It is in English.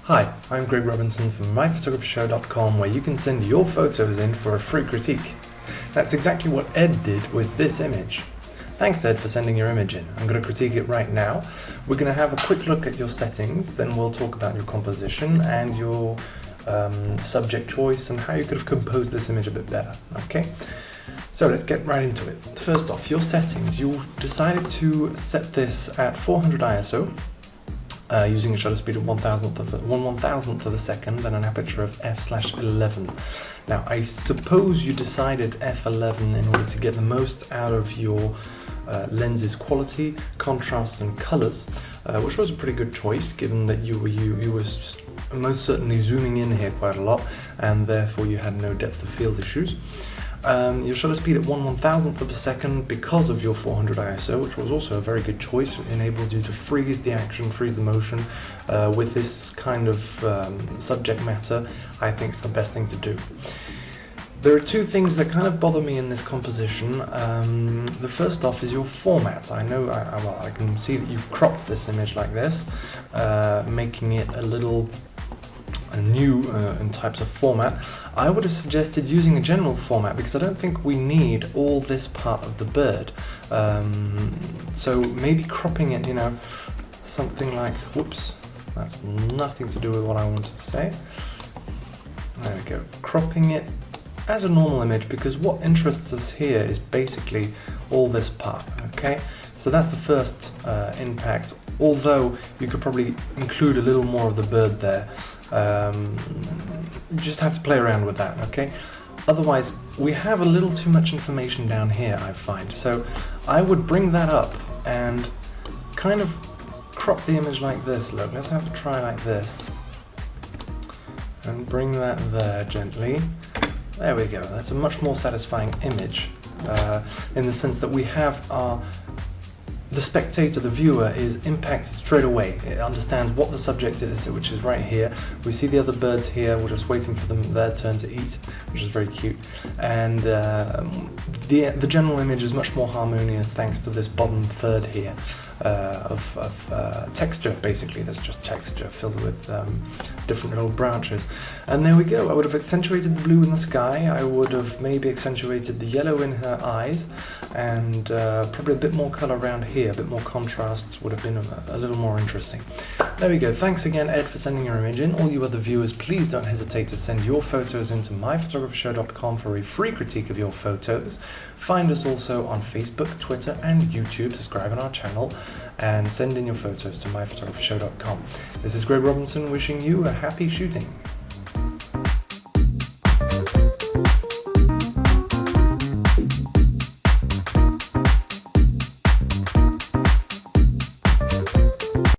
Hi, I'm Greg Robinson from myphotographershow.com, where you can send your photos in for a free critique. That's exactly what Ed did with this image. Thanks Ed for sending your image in. I'm going to critique it right now. We're going to have a quick look at your settings, then we'll talk about your composition and your subject choice and how you could have composed this image a bit better. Okay? So let's get right into it. First off, your settings. You decided to set this at 400 ISO. Using a shutter speed of 1/1000th of a second and an aperture of f/11. Now, I suppose you decided f11 in order to get the most out of your lens's quality, contrasts and colors, which was a pretty good choice given that you were most certainly zooming in here quite a lot, and therefore you had no depth of field issues. Your shutter speed at 1/1000th of a second because of your 400 ISO, which was also a very good choice. It enabled you to freeze the action, freeze the motion. With this kind of subject matter, I think it's the best thing to do. There are two things that kind of bother me in this composition. The first off is your format. I know, I can see that you've cropped this image like this, making it a little new in types of format. I would have suggested using a general format because I don't think we need all this part of the bird. So maybe cropping it, you know, something like, whoops, that's nothing to do with what I wanted to say. There we go. Cropping it as a normal image, because what interests us here is basically all this part, okay? So that's the first impact, although you could probably include a little more of the bird there. You just have to play around with that, okay? Otherwise, we have a little too much information down here, I find. So I would bring that up and kind of crop the image like this. Look, let's have a try like this. And bring that there gently. There we go. That's a much more satisfying image in the sense that we have the spectator, the viewer, is impacted straight away. It understands what the subject is, which is right here. We see the other birds here. We're just waiting for their turn to eat, which is very cute. And the general image is much more harmonious thanks to this bottom third here of texture, basically. That's just texture filled with different little branches. And there we go. I would have accentuated the blue in the sky. I would have maybe accentuated the yellow in her eyes, and probably a bit more color around here, a bit more contrasts would have been a little more interesting. There we go. Thanks again, Ed, for sending your image in. All you other viewers, please don't hesitate to send your photos into myphotographershow.com for a free critique of your photos. Find us also on Facebook, Twitter and YouTube. Subscribe on our channel and send in your photos to myphotographershow.com. This is Greg Robinson wishing you a happy shooting.